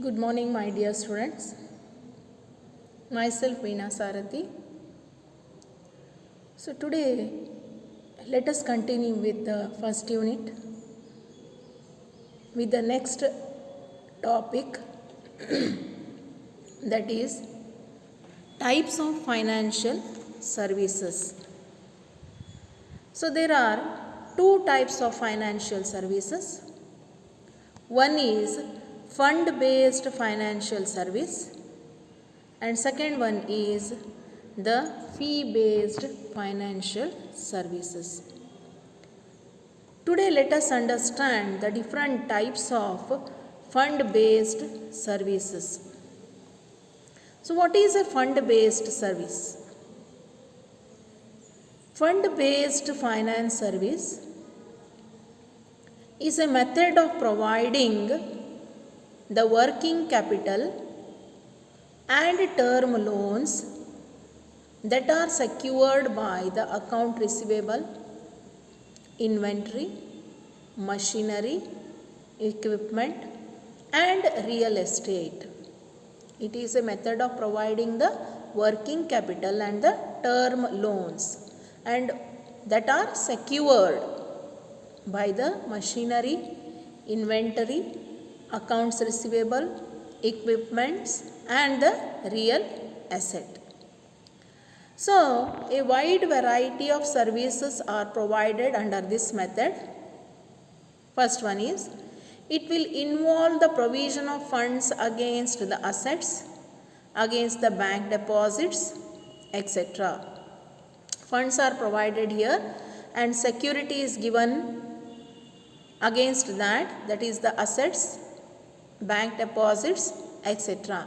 Good morning, my dear students. Myself, Veena Sarathi. So, today let us continue with the first unit with the next topic that is types of financial services. So, there are two types of financial services. One is fund based financial service and second one is the fee based financial services. Today let us understand the different types of fund based services. So what is a fund based service? Fund based finance service is a method of providing the working capital and term loans that are secured by the account receivable, inventory, machinery, equipment and real estate. It is a method of providing the working capital and the term loans and that are secured by the machinery, inventory, accounts receivable, equipments and the real asset. So, a wide variety of services are provided under this method. First one is, it will involve the provision of funds against the assets, against the bank deposits, etc. Funds are provided here and security is given against that is the assets, bank deposits, etc.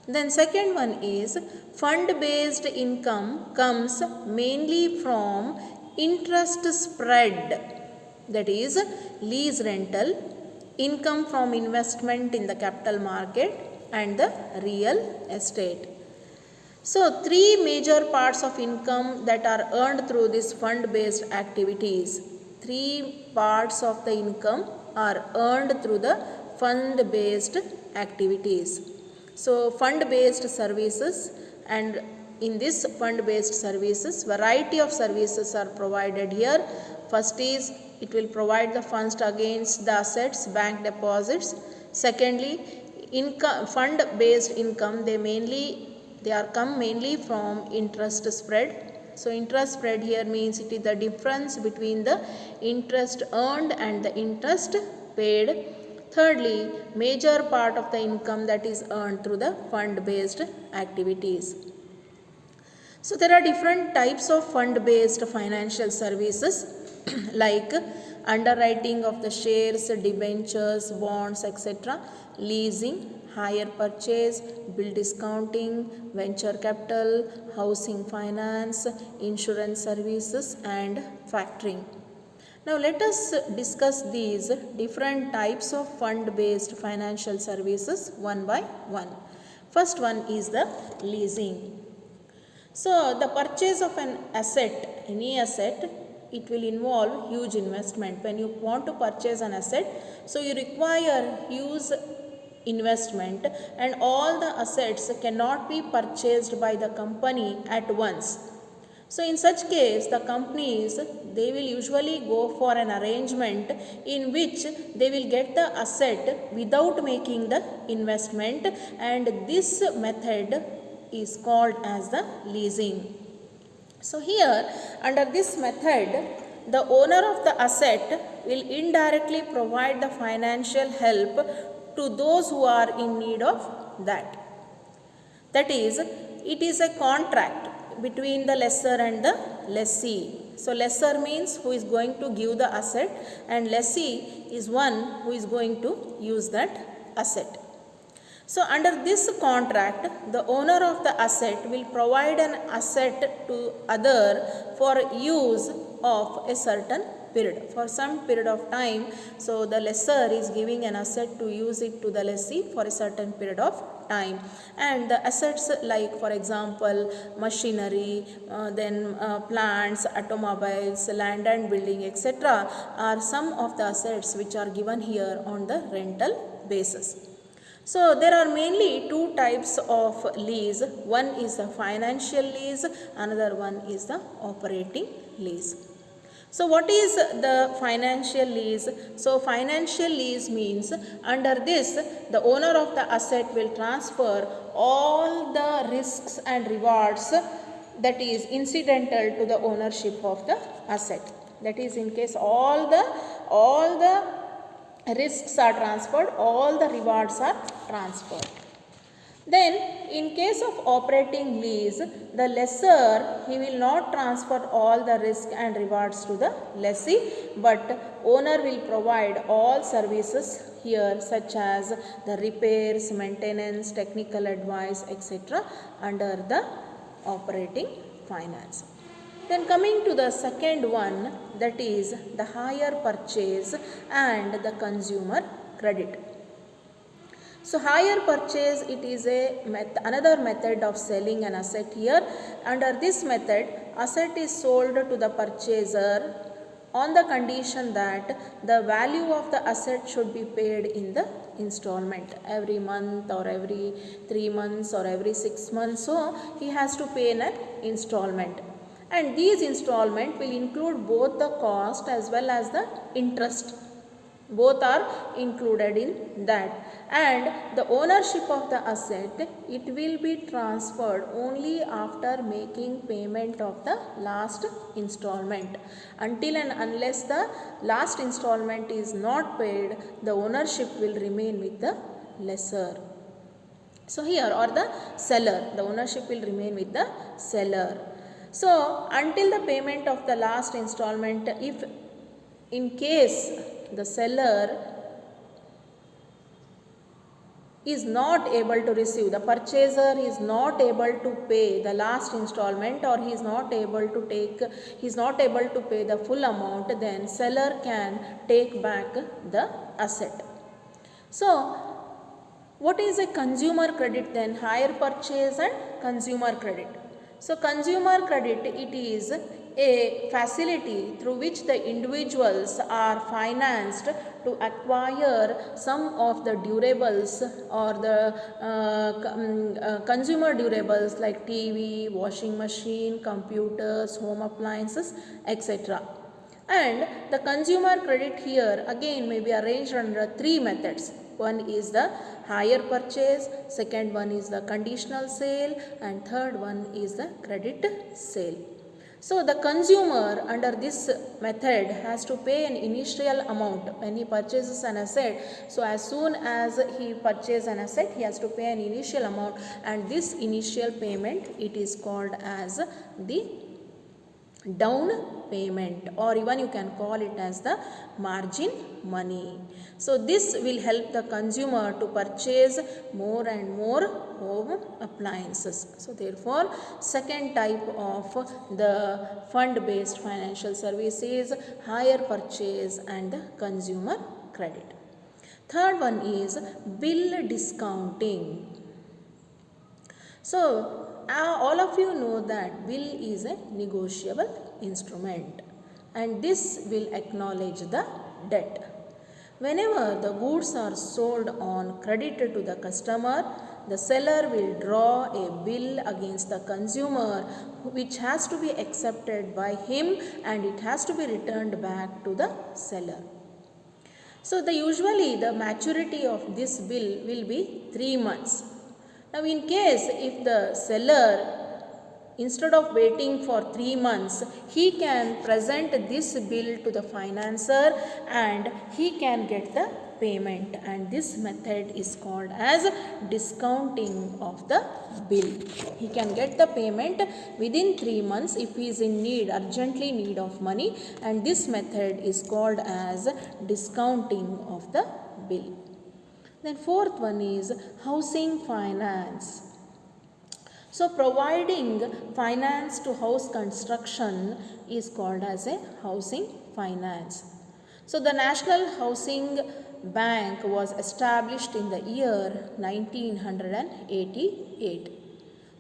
Then second one is fund based income comes mainly from interest spread, that is lease rental, income from investment in the capital market and the real estate. So three major parts of income that are earned through this fund based activities. Three parts of the income are earned through the fund based activities. So fund based services, and in this fund based services variety of services are provided here. First is it will provide the funds against the assets, bank deposits. Secondly, income, fund based income they are come mainly from interest spread. So interest spread here means it is the difference between the interest earned and the interest paid. Thirdly, major part of the income that is earned through the fund based activities. So there are different types of fund based financial services like underwriting of the shares, debentures, bonds, etc., leasing, hire purchase, bill discounting, venture capital, housing finance, insurance services and factoring. Now let us discuss these different types of fund based financial services one by one. First one is the leasing. So the purchase of an asset, any asset, it will involve huge investment. When you want to purchase an asset, so you require huge investment and all the assets cannot be purchased by the company at once. So in such case, the companies, they will usually go for an arrangement in which they will get the asset without making the investment, and this method is called as the leasing. So here under this method, the owner of the asset will indirectly provide the financial help to those who are in need of that. That is, it is a contract between the lessor and the lessee. So lessor means who is going to give the asset and lessee is one who is going to use that asset. So under this contract, the owner of the asset will provide an asset to other for use of a certain period, for some period of time. So the lessor is giving an asset to use it to the lessee for a certain period of time, and the assets like for example machinery, then plants, automobiles, land and building, etc., are some of the assets which are given here on the rental basis. So there are mainly two types of lease. One is the financial lease, another one is the operating lease. So what is the financial lease? So financial lease means under this the owner of the asset will transfer all the risks and rewards that is incidental to the ownership of the asset. That is, in case all the risks are transferred, all the rewards are transferred. Then in case of operating lease, the lessor, he will not transfer all the risk and rewards to the lessee, but owner will provide all services here such as the repairs, maintenance, technical advice, etc. under the operating finance. Then coming to the second one, that is the hire purchase and the consumer credit. So hire purchase, it is another method of selling an asset here. Under this method, asset is sold to the purchaser on the condition that the value of the asset should be paid in the installment every month or every 3 months or every 6 months. So he has to pay an installment. And these installment will include both the cost as well as the interest. Both are included in that. And the ownership of the asset, it will be transferred only after making payment of the last installment. Until and unless the last installment is not paid, the ownership will remain with the lessor. So here, or the seller, the ownership will remain with the seller. So until the payment of the last installment, if in case the seller is not able to receive, the purchaser is not able to pay the last installment, or he is not able to pay the full amount, then seller can take back the asset. So what is a consumer credit then? Hire purchase and consumer credit. So consumer credit, it is a facility through which the individuals are financed to acquire some of the durables or the consumer durables like TV, washing machine, computers, home appliances, etc. And the consumer credit here again may be arranged under three methods. One is the hire purchase, second one is the conditional sale, and third one is the credit sale. So the consumer under this method has to pay an initial amount when he purchases an asset. So as soon as he purchases an asset, he has to pay an initial amount, and this initial payment, it is called as the down payment, or even you can call it as the margin money. So this will help the consumer to purchase more and more home appliances. So therefore, second type of the fund based financial service is hire purchase and the consumer credit. Third one is bill discounting. So all of you know that bill is a negotiable instrument, and this will acknowledge the debt. Whenever the goods are sold on credit to the customer, the seller will draw a bill against the consumer, which has to be accepted by him, and it has to be returned back to the seller. So usually the maturity of this bill will be 3 months. Now in case if the seller, instead of waiting for 3 months, he can present this bill to the financer and he can get the payment, and this method is called as discounting of the bill. He can get the payment within 3 months if he is in need, urgently need of money, and this method is called as discounting of the bill. Then fourth one is housing finance. So providing finance to house construction is called as a housing finance. So the National Housing Bank was established in the year 1988.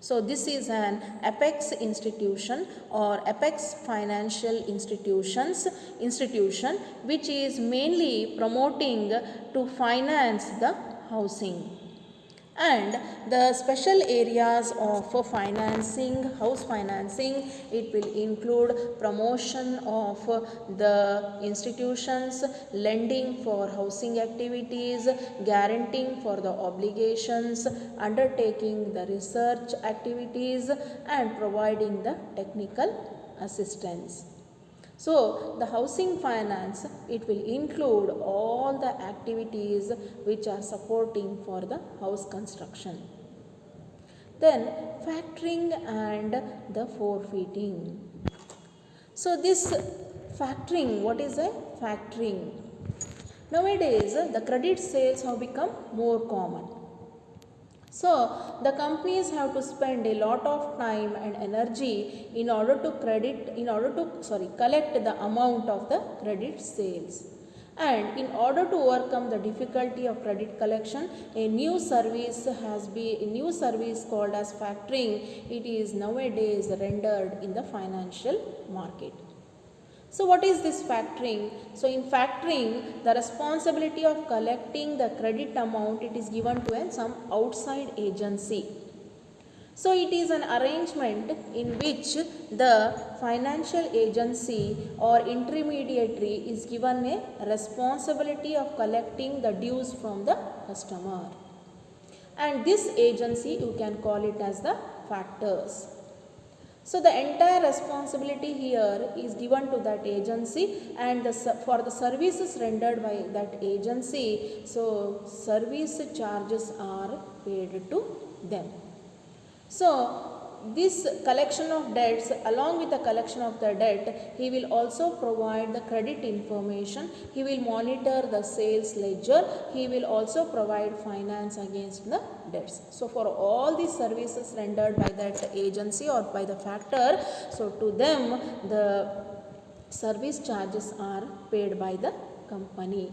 So this is an apex institution or apex financial institution which is mainly promoting to finance the housing. And the special areas of financing, house financing, it will include promotion of the institutions, lending for housing activities, guaranteeing for the obligations, undertaking the research activities, and providing the technical assistance. So, the housing finance, it will include all the activities which are supporting for the house construction. Then, factoring and the forfeiting. So, this factoring, what is a factoring? Nowadays, the credit sales have become more common. So, the companies have to spend a lot of time and energy in order to collect the amount of the credit sales. And in order to overcome the difficulty of credit collection, a new service called as factoring. It is nowadays rendered in the financial market. So, what is this factoring? So, in factoring, the responsibility of collecting the credit amount, it is given to some outside agency. So, it is an arrangement in which the financial agency or intermediary is given a responsibility of collecting the dues from the customer. And this agency, you can call it as the factors. So, the entire responsibility here is given to that agency, and for the services rendered by that agency, so service charges are paid to them. So, this collection of debts, along with the collection of the debt, he will also provide the credit information, he will monitor the sales ledger, he will also provide finance against the debts. So, for all these services rendered by that agency or by the factor, so to them the service charges are paid by the company.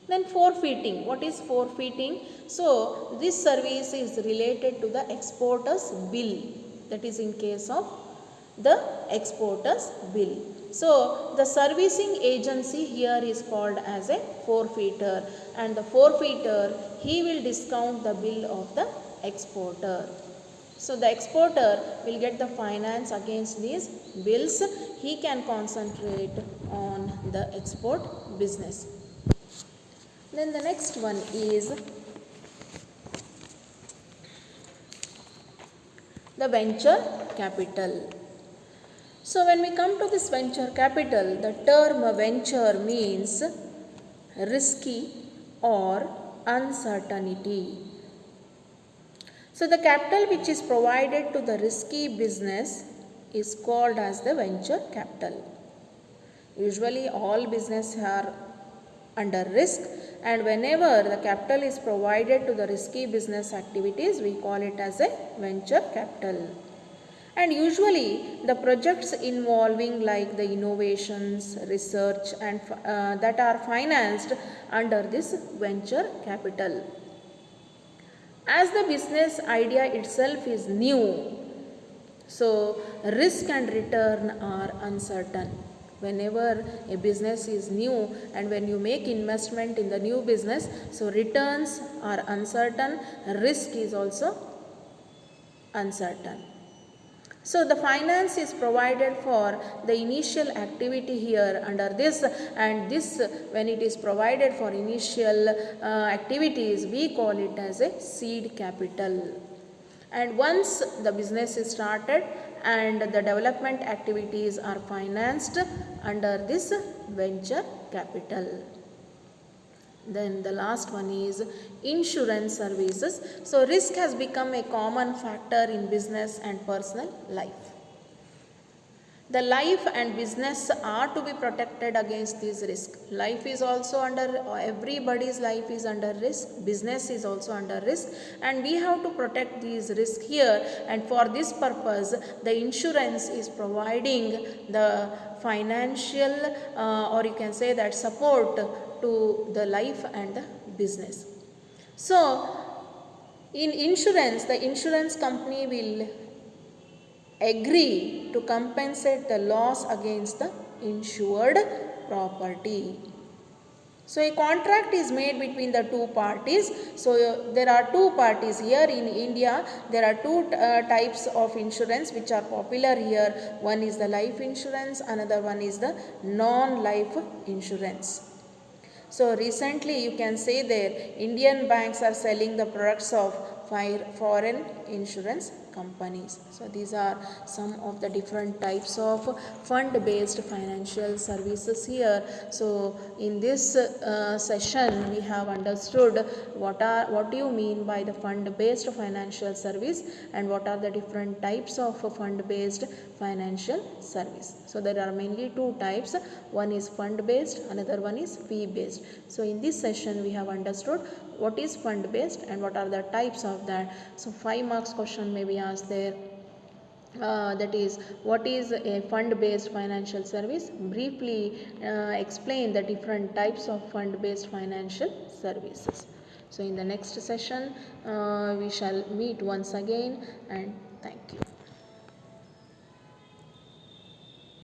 Then forfeiting. What is forfeiting? So, this service is related to the exporter's bill. That is in case of the exporter's bill. So, the servicing agency here is called as a forfeiter, and the forfeiter, he will discount the bill of the exporter. So, the exporter will get the finance against these bills. He can concentrate on the export business. Then the next one is the venture capital. So, when we come to this venture capital, the term venture means risky or uncertainty. So, the capital which is provided to the risky business is called as the venture capital. Usually all business are under risk, and whenever the capital is provided to the risky business activities, we call it as a venture capital. And usually the projects involving like the innovations, research and that are financed under this venture capital. As the business idea itself is new, so risk and return are uncertain. Whenever a business is new and when you make investment in the new business, so returns are uncertain, risk is also uncertain. So, the finance is provided for the initial activity here under this, and this when it is provided for initial activities, we call it as a seed capital. And once the business is started and the development activities are financed under this venture capital. Then the last one is insurance services. So, risk has become a common factor in business and personal life. The life and business are to be protected against these risks. Life is also under, everybody's life is under risk, business is also under risk, and we have to protect these risks here, and for this purpose the insurance is providing the financial or you can say that support to the life and the business. So, in insurance, the insurance company will agree to compensate the loss against the insured property. So a contract is made between the two parties. So there are two parties here in India. There are two types of insurance which are popular here. One is the life insurance, another one is the non-life insurance. So recently you can say that Indian banks are selling the products of foreign insurance companies. So these are some of the different types of fund based financial services here. So in this session we have understood what do you mean by the fund based financial service and what are the different types of fund based financial service. So there are mainly two types. One is fund based, another one is fee based. So in this session we have understood what is fund based and what are the types of that. So 5 marks question may be asked there. That is, what is a fund based financial service? Briefly explain the different types of fund based financial services. So in the next session we shall meet once again, and thank you.